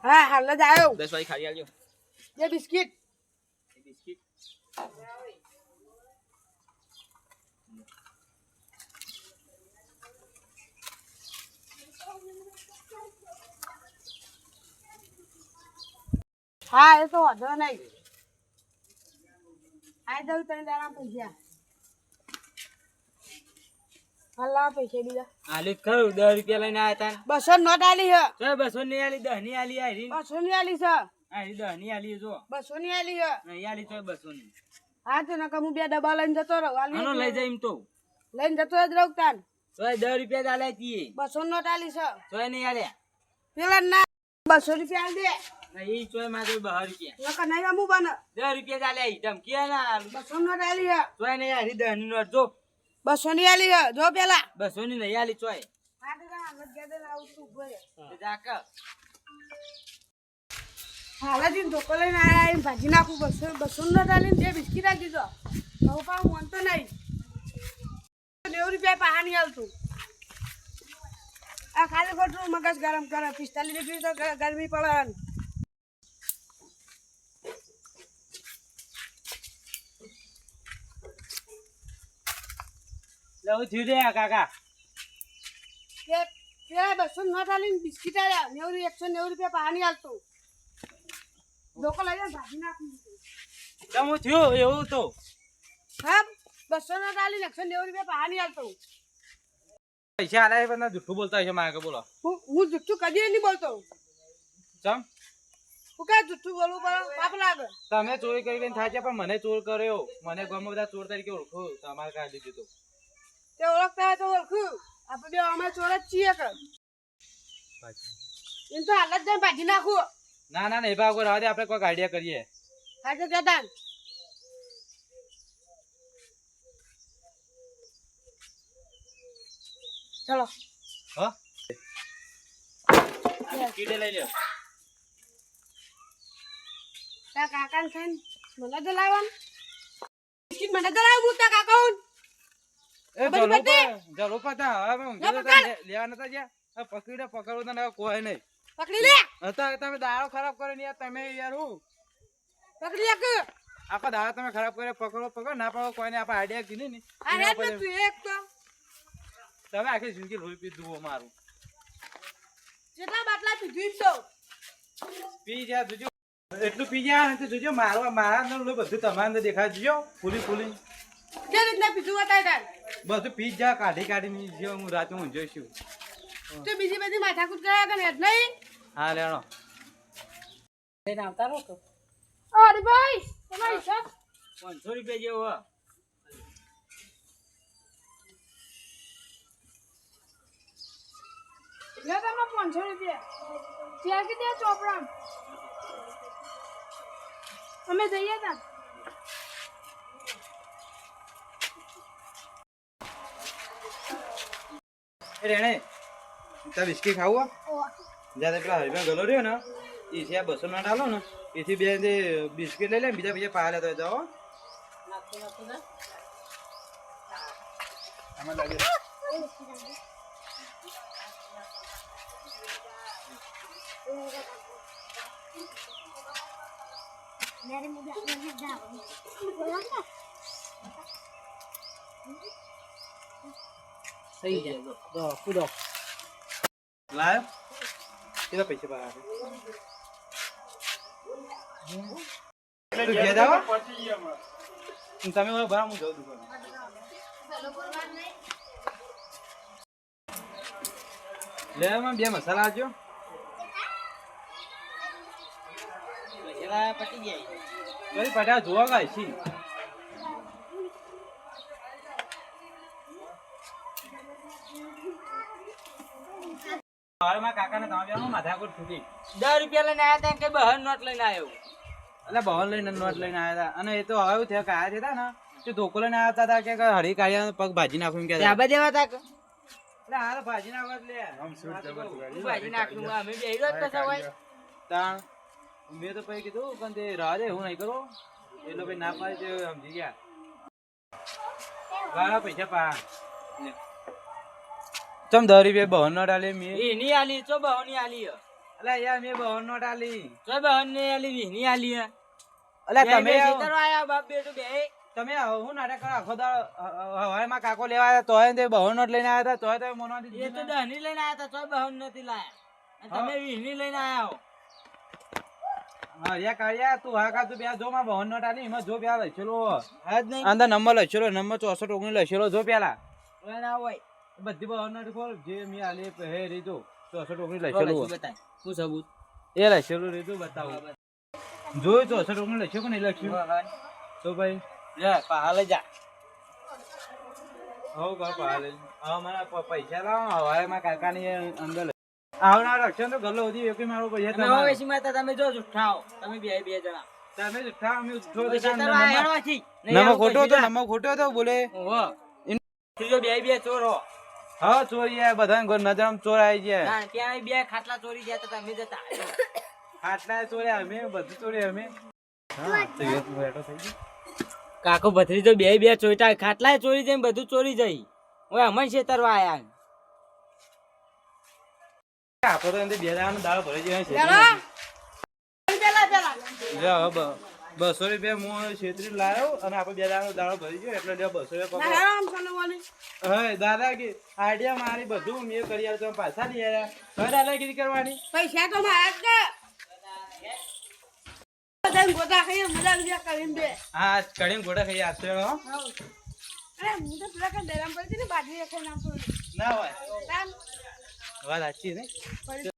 હા હાલ જ આવ્યો 10 વાગે ખાલી આવજો જે બિસ્કિટ બિસ્કિટ હા એ તો વાંધો નહીં આઈ દઉં તને દાડા પૈસા હલ્લા પૈસા બીજા આલી ખરું 10 રૂપિયા લઈને આયા તા 200 નોટ આલી હે તો 200 ની આલી 10 ની આલી આરી 200 ની આલી છે આરી 10 ની આલી જો 200 ની આલી હે નહીં આલી તો 200 ની હા તો નકર હું બે ડબ્બા લઈને જતો રહું આનો લઈ જાય એમ તો લઈને જતો જ રહું તાન તો 10 રૂપિયા જ આલ્યા તીએ 200 નોટ આલી છે તો નહીં આલ્યા પેલા ના 200 રૂપિયા આલ દે નહીં ચોય માં તો 12 રૂપિયા નકર નહીં અમુ બને 10 રૂપિયા જ આલ્યા ઈ ધમકી ના આલું 200 નોટ આલી હે તો નહીં આરી 10 ની નોટ જો 200 ની આલી હે જો પેલા 200 ની નહીં આલી ચોય હા તો હાલ જ ગેદે આવું તું ભરે જાક હાલ જ ધોકો લઈને આયા એમ ભાજી નાખું 200 નોટ આલીને જે બિસ્કિટ આપી દીધો કહું પા હું તો નહીં 90 રૂપિયા પાહા નહીં આલતું આ ખાલી ખોટું મગજ ગરમ કરે 45 ડિગ્રી તો ગરમી પડે લઉં થયું રે કાકા કે 200 નોટ આલીને બિસ્કિટ આલ્યા 190 રૂપિયા પાહા નહીં આલતું ધોકો લઈને ભાજી નાખું તમો થયું એવું તો હા 200 નોટ આલીને 190 રૂપિયા પાહા નહીં આલતું પૈસા આલ્યા પણ જુઠ્ઠું બોલતા હશે મારે બોલો હું જુઠ્ઠું કદી નહીં બોલતો ચમ હું કાંઈ જુઠ્ઠું બોલવું પડે પાપ લાગે તમે ચોરી કરીને થાય છે પણ મને ચોર કર્યો મને ગમે બધા ચોર તરીકે ઓળખો તમારે કાઢી દીધું તે ઓળખતા હોય તો ઓળખું આપણે બે અમે ચોર જ છીએ કે એમ તો હાલ જ જઈને ભાજી નાખું ના ના નહીં ભાવ રાહ દે આપણે કોઈ આઈડિયા કરીએ હા તો જતા ચલો હા કીડે લઈ લ્યો તા કાકાને ખાઈને મને તો લાવવાનું બિસ્કિટ મને તો લાવું તા કાકા એ જલો પતા હવે લેવા નતા જ્યાં પકડો તને કોઈ નહીં પકડી લે અત્યારે તમે દાડો ખરાબ કરો ને યાર તમે યાર હું પકડી લે કે આખો દાડો તમે ખરાબ કર્યો પકડો ના પકડો કોઈને આપણે આઈડિયા કીધી ને આ હેડ ને તું એક તો તમે આખી જિંદગી લોહી પીધું મારું જેટલા બાટલા પીધું તો પી જા જોજો એટલું પી જા ને જોજો મારા બધું તમારે દેખાય જોજો ફૂલી જે રીતના પીધું બતાય તાર બધું પી જા કાઢી જો હું રાતે હું જોઈશું તું બીજી બધી માથાકૂટ કર્યા કે નેટ નહીં હા લેણો લઈને આવતા રહો તો અરે ભાઈ તમારી હિસાબ 500 રૂપિયા જેવો લે તમે 500 રૂપિયા ત્યાં કે ત્યાં ચોપડા અમે જઈએ તા રેણે તાર બિસ્કિટ ખાવું જ્યાં પેલા હરિભાઈ ગલો રહ્યો ને એ છે 200 નોટ આલો ને એથી બે જે બિસ્કિટ લઈ લે બીજા પાયા લેતો જાઓ આમાં લાગે સહી જાય દો કૂદો લાયો કેટલા પૈસા પાયા ઘેર જાઓ તમે ભરા હું જાઉં દુકાન લે માં બે મસાલા આપજો મસાલા પટી ગયા કઈ પટા જોવા ગાય છે કાકા ને તમે માથાકૂટ છૂટી 10 રૂપિયા લઈને આયા તા કે 2 નોટ લઈને આવ્યો એટલે 2 લઈને નોટ લઈને આવ્યા હતા અને એ તો હવે થયા કે આયા હતા ને તે ધોકો લઈને આવ્યા હતા કે હરી કાઢ્યા પગ ભાજી નાખું કે ડાબા દેવા તા એટલે હાલ ભાજી નાખવા લે આમ શૂટ જબરજસ્ત ભાજી નાખું અમે બે હીરો જ કસા હોય તાણ મેં તો પછી કીધું પણ તે રાહ દે હું નહીં કરો એટલે ભાઈ ના પાડે તે સમજી ગયા વાળા પૈસા પા ચમ 10 રૂપિયા 52 નોટ આલે મે એની આલી તો 52 ની આલી અલા યાર મેં બહન નોટ આલી. તો બહન ને આલી વીની આલી હે. અલા બે તમે ખેતરો આયા બાપ બેટું બે. તમે હું નાટક કરો આખો દાડો હવારમાં કાકો લેવા આવ્યા તોય તે બહન નોટ લઈને આવ્યા હતા તોય તમે મોનવાથી એ તો દહની લઈને આયા તા તો બહન નથી લાયા. અને તમે વીની લઈને આયા હો. હા યા કાળિયા તું હા કા તું બે જો માં બહન નોટ આલી એમાં જો પેલા લખેલો હા જ નહીં. અંદર નંબર લખેલો નંબર 64 19 લખેલો જો પેલા ઓય ના હોય. બધી બહન નોટ ખોલ જે મેં આલી હે રીતો 64 19 તો લખેલું લખી બતાય. શું સબૂત? એ લખેલું રીતું બતાવો જોયું 64 19 લખ્યું કે નહીં લખ્યું તો ભાઈ લે પા લઈ જા. હો બાપા હાલે હા મને પૈસા લાવો હવારમાં કાકાની અંદર આવનાર રક્ષણ તો ગલ્લો હતી એક મારો પૈસા તમે તમારો ઓવેસી માતા તમે જો જુઠ્ઠાઓ. તમે બે જણા. તમે જુઠ્ઠા અમે ઉઠો ઓય તો ખેતરો આ હેડવાથી. નહીં નમો આવું ખોટો પછી તો જા. નમો ખોટો તો બોલે ઓહો. ત્રીજો બે ચોર હો. હા ચોરી આ બધા નજરમ ચોર આવી ગયા ના, ત્યાં બે ખાટલા ચોરી ગયા તો તમે જતા. ખાટલા ચોરે અમે બધું ચોરે અમે હા તો એક બેઠો થઈ ગયો કાકો ભત્રીજો બે ચોઈટા ખાટલા ચોરી જાય બધું ચોરી જાય. ઓય અમન છેતરવા આયા. આપો તો અંદર બે દાડાનો દાડો ભરી જાય છે ચાલો પેલા લે હવે 200 રૂપિયા હું છેતરી લાવ્યો અને આપણે બે દાડાનો દાડો ભરી ગયો એટલે લે 200 રૂપિયા પકડો આરામ સનવાની હા દાદા કે આઈડિયા મારી બધું મેં કરી આવ્યો તમે પાછા લઈ આવ્યા હવે દાદાગીરી કરવાની પૈસા તો મારા જ ને બધાને ગોતા ખાઈએ મજા રૂપિયા કરીને દે હા કડીને ગોડા ખાઈ આપશે હો અરે હું તો પેલા કઈ બેરામ પડી હતી ને બાજરી ખાઈ નાખું ના હોય તાન વાત સાચી ને પડી